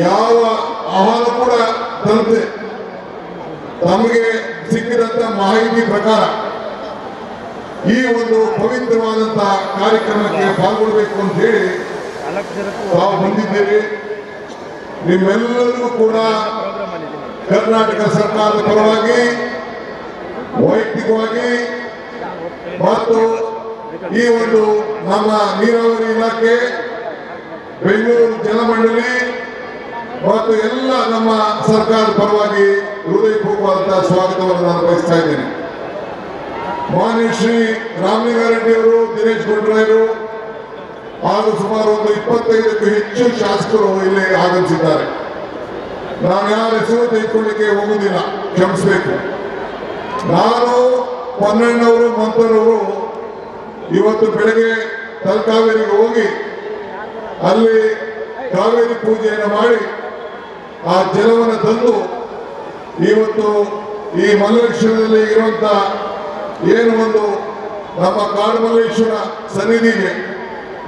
ಯಾವ ಆಹ್ವಾನ ಕೂಡ ತಲುಪದೆ ತಮಗೆ ಸಿಕ್ಕಿದಂತ ಮಾಹಿತಿ ಪ್ರಕಾರ ಈ ಒಂದು ಪವಿತ್ರವಾದಂತಹ ಕಾರ್ಯಕ್ರಮಕ್ಕೆ ಪಾಲ್ಗೊಳ್ಳಬೇಕು ಅಂತ ಹೇಳಿ ತಾವು ಬಂದಿದ್ದೀರಿ. ನಿಮ್ಮೆಲ್ಲರಿಗೂ ಕೂಡ ಕರ್ನಾಟಕ ಸರ್ಕಾರದ ಪರವಾಗಿ ವೈಯಕ್ತಿಕವಾಗಿ ಮತ್ತು ಈ ಒಂದು ನಮ್ಮ ನೀರಾವರಿ ಇಲಾಖೆ, ಬೆಂಗಳೂರು ಜಲಮಂಡಳಿ ಮತ್ತು ಎಲ್ಲ ನಮ್ಮ ಸರ್ಕಾರದ ಪರವಾಗಿ ಹೃದಯಪೂರ್ವಕವಾದಂತಹ ಸ್ವಾಗತವನ್ನು ನಾನು ಬಯಸ್ತಾ ಇದ್ದೇನೆ. ಮಾನ್ಯ ಶ್ರೀ ರಾಮಲಿಂಗಾರೆಡ್ಡಿ ಅವರು, ದಿನೇಶ್ ಗುಂಡೂರಾಯರು ಹಾಗೂ ಸುಮಾರು ಒಂದು 25ಕ್ಕೂ ಹೆಚ್ಚು ಶಾಸಕರು ಇಲ್ಲಿ ಆಗಮಿಸಿದ್ದಾರೆ. ನಾನು ಯಾರ ಹೆಸರು ತೆಗೆದುಕೊಳ್ಳಿಕ್ಕೆ ಹೋಗುವುದಿಲ್ಲ, ಕ್ಷಮಿಸಬೇಕು. ನಾನು ಪೊನ್ನಣ್ಣವರು ಮಂತ್ರವರು ಇವತ್ತು ಬೆಳಗ್ಗೆ ತಲಕಾವೇರಿಗೆ ಹೋಗಿ ಅಲ್ಲಿ ಕಾವೇರಿ ಪೂಜೆಯನ್ನು ಮಾಡಿ ಆ ಜಲವನ್ನು ತಂದು ಇವತ್ತು ಈ ಮಲ್ಲೇಶ್ವರದಲ್ಲಿ ಇರುವಂತ ಏನು ಒಂದು ನಮ್ಮ ಕಾಡುಮಲ್ಲೇಶ್ವರ ಸನ್ನಿಧಿಗೆ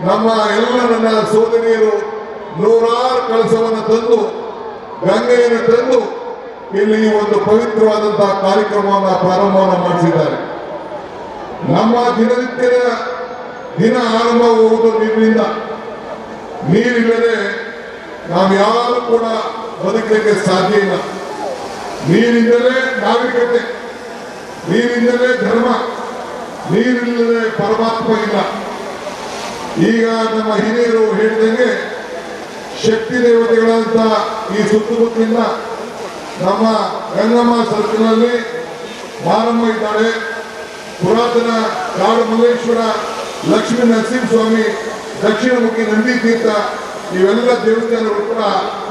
ನಮ್ಮ ಎಲ್ಲ ನನ್ನ ಸೋದರಿಯರು ನೂರಾರು ಕಳಸವನ್ನು ತಂದು ಗಂಗೆಯನ್ನು ತಂದು ಇಲ್ಲಿ ಒಂದು ಪವಿತ್ರವಾದಂತಹ ಕಾರ್ಯಕ್ರಮವನ್ನು ಪ್ರಾರಂಭವನ್ನು ಮಾಡಿಸಿದ್ದಾರೆ. ನಮ್ಮ ದಿನನಿತ್ಯದ ದಿನ ಆರಂಭವಾಗುವುದು ನೀರಿನಿಂದ. ನೀರಿಲ್ಲದೆ ನಾವು ಯಾರು ಕೂಡ ಬದುಕಲಿಕ್ಕೆ ಸಾಧ್ಯ ಇಲ್ಲ. ನೀರಿಂದಲೇ ನಾಗರಿಕತೆ, ನೀರಿಂದಲೇ ಧರ್ಮ, ನೀರಿಲ್ಲದೆ ಪರಮಾತ್ಮ ಇಲ್ಲ. ಈಗ ನಮ್ಮ ಹಿರಿಯರು ಹೇಳಿದಂಗೆ ಶಕ್ತಿ ದೇವತೆಗಳಂತ ಈ ಸುತ್ತಮುತ್ತಲಿನ ನಮ್ಮ ಗಂಗಮ್ಮ ಸರ್ಕಲ್ನಲ್ಲಿ ಮಾರಮ್ಮ ಇದ್ದಾಳೆ, ಪುರಾತನ ಕಾಡು ಮಲ್ಲೇಶ್ವರ, ಲಕ್ಷ್ಮೀ ನರಸಿಂಹಸ್ವಾಮಿ, ದಕ್ಷಿಣಮುಖಿ ನಂದಿ ತೀರ್ಥ, ಇವೆಲ್ಲ ದೇವಸ್ಥಾನಗಳು ಕೂಡ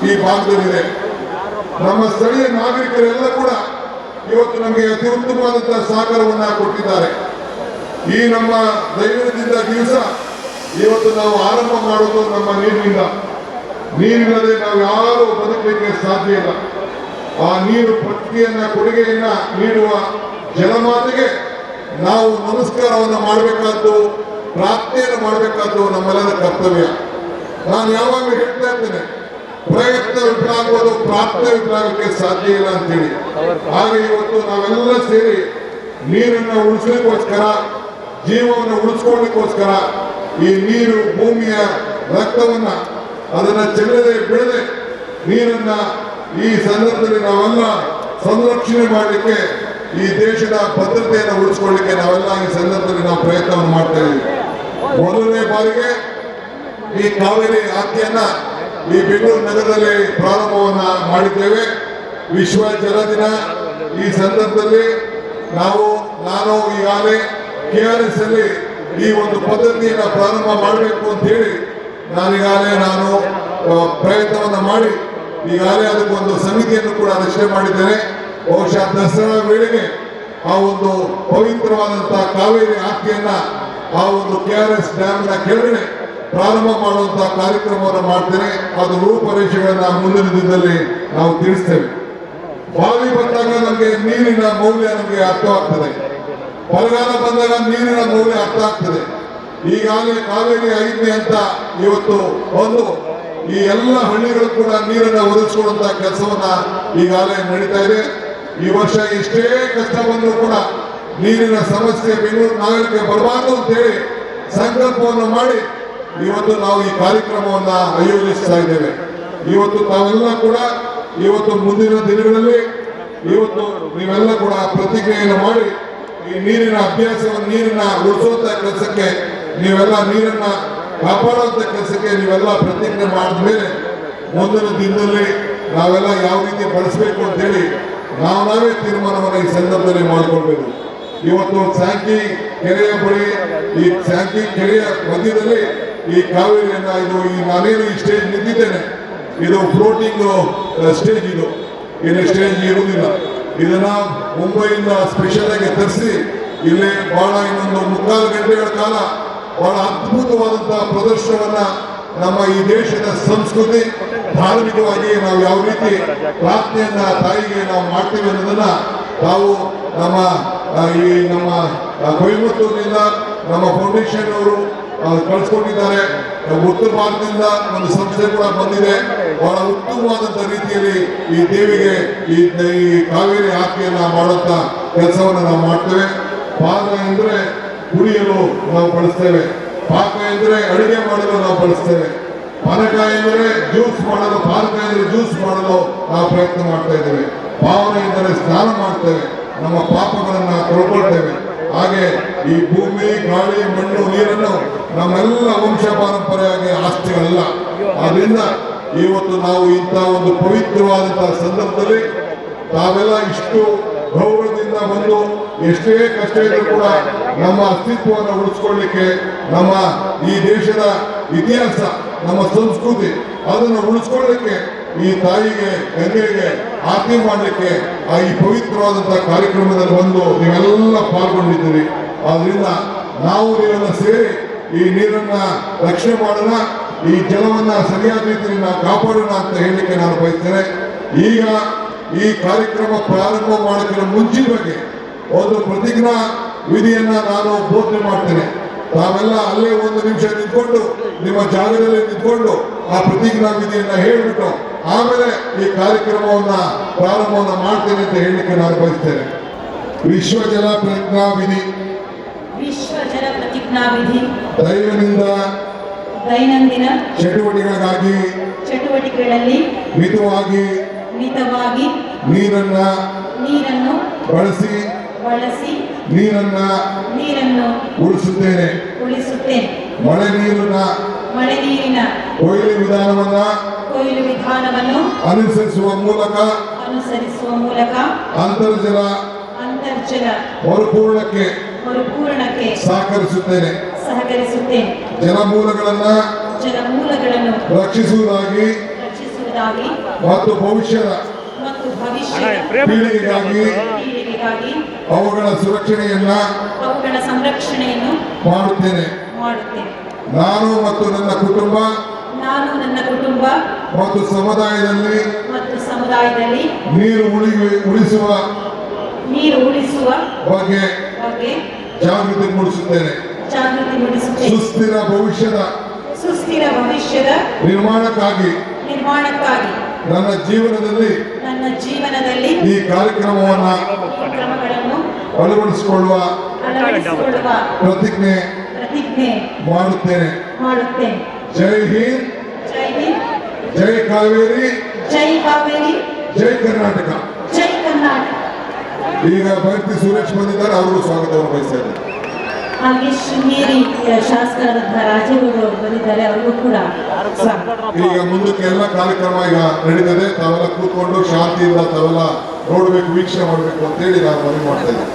ಈ ಭಾಗದಲ್ಲಿದೆ. ನಮ್ಮ ಸ್ಥಳೀಯ ನಾಗರಿಕರೆಲ್ಲ ಕೂಡ ಇವತ್ತು ನಮಗೆ ಅತಿ ಉತ್ತಮವಾದಂತಹ ಸಹಕಾರವನ್ನ ಕೊಟ್ಟಿದ್ದಾರೆ. ಈ ನಮ್ಮ ದೈವದಿಂದ ದಿವಸ ಇವತ್ತು ನಾವು ಆರಂಭ ಮಾಡೋದು ನಮ್ಮ ನೀರಿನಿಂದ. ನೀರಿಲ್ಲದೆ ನಾವು ಯಾರು ಬದುಕಲಿಕ್ಕೆ ಸಾಧ್ಯ ಇಲ್ಲ. ಆ ನೀರು ಪ್ರತಿಯನ್ನ ಕೊಡುಗೆಯನ್ನ ನೀಡುವ ಜಲಮಾತೆಗೆ ನಾವು ನಮಸ್ಕಾರವನ್ನು ಮಾಡಬೇಕಾದ್ದು, ಪ್ರಾರ್ಥನೆಯನ್ನು ಮಾಡಬೇಕಾದ್ದು ನಮ್ಮೆಲ್ಲರ ಕರ್ತವ್ಯ. ನಾನು ಯಾವಾಗಲೂ ಹೇಳ್ತಾ ಇರ್ತೇನೆ, ಪ್ರಯತ್ನ ವಿಫಲ ಆಗುವುದು, ಪ್ರಾರ್ಥನೆ ವಿಫಲ ಆಗಲಿಕ್ಕೆ ಸಾಧ್ಯ ಇಲ್ಲ ಅಂತೇಳಿ. ಹಾಗೆ ಇವತ್ತು ನಾವೆಲ್ಲ ಸೇರಿ ನೀರನ್ನು ಉಳಿಸಲಿಕ್ಕೋಸ್ಕರ, ಜೀವವನ್ನು ಉಳಿಸ್ಕೊಳ್ಳಿಕ್ಕೋಸ್ಕರ ಈ ನೀರು ಭೂಮಿಯ ರಕ್ತವನ್ನ ಅದನ್ನ ಚೆಲ್ಲದೆ ಬಿಡದೆ ನೀರನ್ನ ಈ ಸಂದರ್ಭದಲ್ಲಿ ನಾವೆಲ್ಲ ಸಂರಕ್ಷಣೆ ಮಾಡಲಿಕ್ಕೆ, ಈ ದೇಶದ ಭದ್ರತೆಯನ್ನು ಉಳಿಸ್ಕೊಳ್ಳಿಕ್ಕೆ ನಾವೆಲ್ಲ ಈ ಸಂದರ್ಭದಲ್ಲಿ ನಾವು ಪ್ರಯತ್ನವನ್ನು ಮಾಡ್ತಾ ಇದ್ದೀವಿ. ಮೊದಲನೇ ಬಾರಿಗೆ ಈ ಕಾವೇರಿ ಆಕೆಯನ್ನ ಈ ಬೆಂಗಳೂರು ನಗರದಲ್ಲಿ ಪ್ರಾರಂಭವನ್ನ ಮಾಡಿದ್ದೇವೆ. ವಿಶ್ವ ಜಲ ದಿನ ಈ ಸಂದರ್ಭದಲ್ಲಿ ನಾನು ಈಗಾಗಲೇ KRS ಅಲ್ಲಿ ಈ ಒಂದು ಪದ್ಧತಿಯನ್ನ ಪ್ರಾರಂಭ ಮಾಡಬೇಕು ಅಂತ ಹೇಳಿ ನಾನು ಪ್ರಯತ್ನವನ್ನ ಮಾಡಿ ಈಗಾಗಲೇ ಅದಕ್ಕೊಂದು ಸಮಿತಿಯನ್ನು ಕೂಡ ರಚನೆ ಮಾಡಿದ್ದೇನೆ. ಬಹುಶಃ ದಸರಾ ವೇಳೆಗೆ ಆ ಒಂದು ಪವಿತ್ರವಾದಂತಹ ಕಾವೇರಿ ಆಕೆಯನ್ನ ಆ ಒಂದು KRS ಡ್ಯಾಮ್ನ ಕೆಳಗಡೆ ಪ್ರಾರಂಭ ಮಾಡುವಂತಹ ಕಾರ್ಯಕ್ರಮವನ್ನು ಮಾಡ್ತೇನೆ. ಅದು ರೂಪರೇಷೆಗಳನ್ನ ಮುಂದಿನ ದಿನದಲ್ಲಿ ನಾವು ತಿಳಿಸ್ತೇವೆ. ಬಾವಿ ಬಂದಾಗ ನಮಗೆ ನೀರಿನ ಮೌಲ್ಯ ನಮಗೆ ಅರ್ಥವಾಗ್ತದೆ, ಬರಗಾಲ ಬಂದಾಗ ನೀರಿನ ಮೌಲ್ಯ ಅರ್ಥ ಆಗ್ತದೆ. ಈಗಾಗಲೇ ಕಾವೇರಿ 5ನೇ ಹಂತ ಇವತ್ತು ಬಂದು ಈ ಎಲ್ಲ ಹಳ್ಳಿಗಳು ಕೂಡ ನೀರನ್ನು ಒದಗಿಸಿಕೊಳ್ಳುವಂತಹ ಕೆಲಸವನ್ನ ಈಗಾಗಲೇ ನಡೀತಾ ಇದೆ. ಈ ವರ್ಷ ಎಷ್ಟೇ ಕಷ್ಟ ಬಂದರೂ ಕೂಡ ನೀರಿನ ಸಮಸ್ಯೆ ಬೆಂಗಳೂರು ನಗರಕ್ಕೆ ಬರಬಾರದು ಅಂತ ಹೇಳಿ ಸಂಕಲ್ಪವನ್ನು ಮಾಡಿ ಇವತ್ತು ನಾವು ಈ ಕಾರ್ಯಕ್ರಮವನ್ನ ಆಯೋಜಿಸ್ತಾ ಇದ್ದೇವೆ. ಇವತ್ತು ತಾವೆಲ್ಲ ಕೂಡ ಇವತ್ತು ಮುಂದಿನ ದಿನಗಳಲ್ಲಿ ಇವತ್ತು ನೀವೆಲ್ಲ ಕೂಡ ಪ್ರತಿಕ್ರಿಯೆಯನ್ನು ಮಾಡಿ ಈ ನೀರಿನ ಅಭ್ಯಾಸವನ್ನು, ನೀರಿನ ಉಳಿಸುವಂತ ಕೆಲಸಕ್ಕೆ ನೀವೆಲ್ಲ, ನೀರನ್ನ ಕಾಪಾಡುವಂತ ಕೆಲಸಕ್ಕೆ ನೀವೆಲ್ಲ ಪ್ರತಿಕ್ರಿಯೆ ಮಾಡಿದ ಮೇಲೆ ಮುಂದಿನ ದಿನದಲ್ಲಿ ನಾವೆಲ್ಲ ಯಾವ ರೀತಿ ಬಳಸಬೇಕು ಅಂತ ಹೇಳಿ ನಾವೇ ತೀರ್ಮಾನವನ್ನು ಈ ಸಂದರ್ಭದಲ್ಲಿ ಮಾಡಿಕೊಳ್ಬೇಕು. ಇವತ್ತು ಸ್ಯಾಂಕಿ ಕೆರೆಯ ಬಳಿ, ಈ ಸ್ಯಾಂಕಿ ಕೆರೆಯ ಮಧ್ಯದಲ್ಲಿ ಈ ಕಾವೇರಿಯನ್ನ ನಾನೇನು ಈ ಸ್ಟೇಜ್ ನಿಂತಿದ್ದೇನೆ, ಇದು ಫ್ಲೋಟಿಂಗ್ ಸ್ಟೇಜ್, ಇಲ್ಲಿ ಸ್ಟೇಜ್ ಇರುವುದಿಲ್ಲ. ಇದನ್ನ ಮುಂಬೈಯಿಂದ ಸ್ಪೆಷಲ್ ಆಗಿ ತರಿಸಿ ಇಲ್ಲಿ ಬಹಳ ಇನ್ನೊಂದು 3-4 ಗಂಟೆಗಳ ಕಾಲ ಬಹಳ ಅದ್ಭುತವಾದಂತಹ ಪ್ರದರ್ಶನವನ್ನ ನಮ್ಮ ಈ ದೇಶದ ಸಂಸ್ಕೃತಿ, ಧಾರ್ಮಿಕವಾಗಿ ನಾವು ಯಾವ ರೀತಿ ಪ್ರಾರ್ಥನೆಯನ್ನ ತಾಯಿಗೆ ನಾವು ಮಾಡ್ತೇವೆ ಅನ್ನೋದನ್ನ ನಾವು ನಮ್ಮ ಕೊಯಮತ್ತೂರಿನಿಂದ ನಮ್ಮ ಫೌಂಡೇಶನ್ ಅವರು ಕಳಿಸ್ಕೊಂಡಿದ್ದಾರೆ. ಉತ್ತರ ಭಾರತದಿಂದ ಒಂದು ಸಂಸ್ಥೆ ಕೂಡ ಬಂದಿದೆ. ಬಹಳ ಉತ್ತಮವಾದಂತ ರೀತಿಯಲ್ಲಿ ಈ ದೇವಿಗೆ ಈ ಕಾವೇರಿ ಆರತಿಯನ್ನ ಮಾಡುವಂತ ಕೆಲಸವನ್ನು ನಾವು ಮಾಡ್ತೇವೆ. ಪಾದ ಎಂದ್ರೆ ಕುಡಿಯಲು ನಾವು ಬಳಸ್ತೇವೆ, ಪಾಕ ಎಂದ್ರೆ ಅಡಿಗೆ ಮಾಡಲು ನಾವು ಬಳಸ್ತೇವೆ, ಪಾನಕ ಎಂದರೆ ಜ್ಯೂಸ್ ಮಾಡಲು, ಪಾನಕ ಎಂದರೆ ಜ್ಯೂಸ್ ಮಾಡಲು ನಾವು ಪ್ರಯತ್ನ ಮಾಡ್ತಾ ಇದ್ದೇವೆ. ಪಾವನ ಎಂದರೆ ಸ್ನಾನ ಮಾಡ್ತೇವೆ, ನಮ್ಮ ಪಾಪಗಳನ್ನ ತೊಳ್ಕೊಳ್ತೇವೆ. ಹಾಗೆ ಈ ಭೂಮಿ, ಗಾಳಿ, ಮಣ್ಣು, ನೀರನ್ನು ನಮ್ಮೆಲ್ಲ ವಂಶ ಪಾರಂಪರೆಯಾಗಿ ಆಸ್ತಿಗಳಲ್ಲ. ಆದ್ರಿಂದ ಇವತ್ತು ನಾವು ಇಂಥ ಒಂದು ಪವಿತ್ರವಾದಂತಹ ಸಂದರ್ಭದಲ್ಲಿ ತಾವೆಲ್ಲ ಇಷ್ಟು ಗೌರವದಿಂದ ಬಂದು ಎಷ್ಟೇ ಕಷ್ಟ ಇದ್ರೂ ಕೂಡ ನಮ್ಮ ಅಸ್ತಿತ್ವವನ್ನು ಉಳಿಸ್ಕೊಳ್ಳಿಕ್ಕೆ, ನಮ್ಮ ಈ ದೇಶದ ಇತಿಹಾಸ, ನಮ್ಮ ಸಂಸ್ಕೃತಿ ಅದನ್ನು ಉಳಿಸ್ಕೊಳ್ಳಿಕ್ಕೆ, ಈ ತಾಯಿಗೆ ಗಂಗೆಗೆ ಆರತಿ ಮಾಡಲಿಕ್ಕೆ ಈ ಪವಿತ್ರವಾದಂತಹ ಕಾರ್ಯಕ್ರಮದಲ್ಲಿ ಬಂದು ನೀವೆಲ್ಲ ಪಾಲ್ಗೊಂಡಿದ್ದೀರಿ. ಆದ್ರಿಂದ ನಾವು ನೀವೆಲ್ಲ ಸೇರಿ ಈ ನೀರನ್ನ ರಕ್ಷಣೆ ಮಾಡೋಣ, ಈ ಜಲವನ್ನ ಸರಿಯಾದ ರೀತಿಯಲ್ಲಿ ನಾವು ಕಾಪಾಡೋಣ ಅಂತ ಹೇಳಲಿಕ್ಕೆ ನಾನು ಬಯಸ್ತೇನೆ. ಈಗ ಈ ಕಾರ್ಯಕ್ರಮ ಪ್ರಾರಂಭ ಮಾಡೋಕ್ಕಿಂತ ಮುಂಚಿತವಾಗಿ ಒಂದು ಪ್ರತಿಜ್ಞಾ ವಿಧಿಯನ್ನ ನಾನು ಬೋಧನೆ ಮಾಡ್ತೇನೆ. ತಾವೆಲ್ಲ ಅಲ್ಲೇ ಒಂದು ನಿಮಿಷ ನಿಂತ್ಕೊಂಡು ನಿಮ್ಮ ಜಾಗದಲ್ಲಿ ನಿಂತ್ಕೊಂಡು ಆ ಪ್ರತಿಜ್ಞಾ ವಿಧಿಯನ್ನ ಹೇಳಿಬಿಟ್ಟು ಆಮೇಲೆ ಈ ಕಾರ್ಯಕ್ರಮವನ್ನ ಪ್ರಾರಂಭವನ್ನ ಮಾಡ್ತೇನೆ ಅಂತ ಹೇಳಲಿಕ್ಕೆ ನಾನು ಬಯಸ್ತೇನೆ. ವಿಶ್ವ ಜಲ ಪ್ರತಿಜ್ಞಾ ವಿಧಿ. ವಿಶ್ವ ಜಲ ಪ್ರತಿಜ್ಞಾ ವಿಧಿ ದೈನಂದಿನ ಚಟುವಟಿಕೆಗಳಲ್ಲಿ ಮಿತವಾಗಿ ನೀರನ್ನು ಬಳಸಿ ನೀರನ್ನು ಉಳಿಸುತ್ತೇನೆ. ಮಳೆ ನೀರಿನ ಕೊಯ್ಲು ವಿಧಾನವನ್ನು ಅನುಸರಿಸುವ ಮೂಲಕ ಅಂತರ್ಜಲ ಮರುಪೂರಣಕ್ಕೆ ಸಹಕರಿಸುತ್ತೇನೆ. ಜಲಮೂಲಗಳನ್ನು ರಕ್ಷಿಸುವುದಾಗಿ ಮತ್ತು ಭವಿಷ್ಯದ ಪೀಳಿಗೆಗಾಗಿ ಅವುಗಳ ಸಂರಕ್ಷಣೆಯನ್ನು ಮಾಡುತ್ತೇನೆ. ನಾನು ಮತ್ತು ನನ್ನ ಕುಟುಂಬ ಮತ್ತು ಸಮುದಾಯದಲ್ಲಿ ನೀರು ಉಳಿಸುವ ಬಗ್ಗೆ ಜಾಗೃತಿ ಮೂಡಿಸುತ್ತೇನೆ. ಸುಸ್ಥಿರ ಭವಿಷ್ಯದ ನಿರ್ಮಾಣಕ್ಕಾಗಿ ನನ್ನ ಜೀವನದಲ್ಲಿ ಈ ಕಾರ್ಯಕ್ರಮವನ್ನು ಅಳವಡಿಸಿಕೊಳ್ಳುವ ಪ್ರತಿಜ್ಞೆ ಮಾಡುತ್ತೇನೆ. ಜೈ ಹಿಂದ್, ಜೈ ಕಾವೇರಿ, ಜೈ ಕರ್ನಾಟಕ. ಈಗ ಭಕ್ತಿ ಸುರೇಶ್ ಬಂದಿದ್ದಾರೆ, ಅವರು ಸ್ವಾಗತವನ್ನು ಬಯಸ್ತಾ ಇದ್ದಾರೆ. ಹಾಗೆ ಶೃಂಗೇರಿ ಶಾಸಕರಾದಂತಹ ರಾಜೇಗೌಡ ಅವರು ಬಂದಿದ್ದಾರೆ, ಅವರಿಗೂ ಕೂಡ ಈಗ ಮುಂದಕ್ಕೆ ಎಲ್ಲ ಕಾರ್ಯಕ್ರಮ ಈಗ ನಡೀತದೆ. ತಾವೆಲ್ಲ ಕೂತ್ಕೊಂಡು ಶಾಂತಿಯಿಂದ ತಾವೆಲ್ಲ ನೋಡ್ಬೇಕು, ವೀಕ್ಷಣೆ ಮಾಡಬೇಕು ಅಂತ ಹೇಳಿ ನಾನು ಮನವಿ ಮಾಡ್ತಾ ಇದ್ದೀನಿ.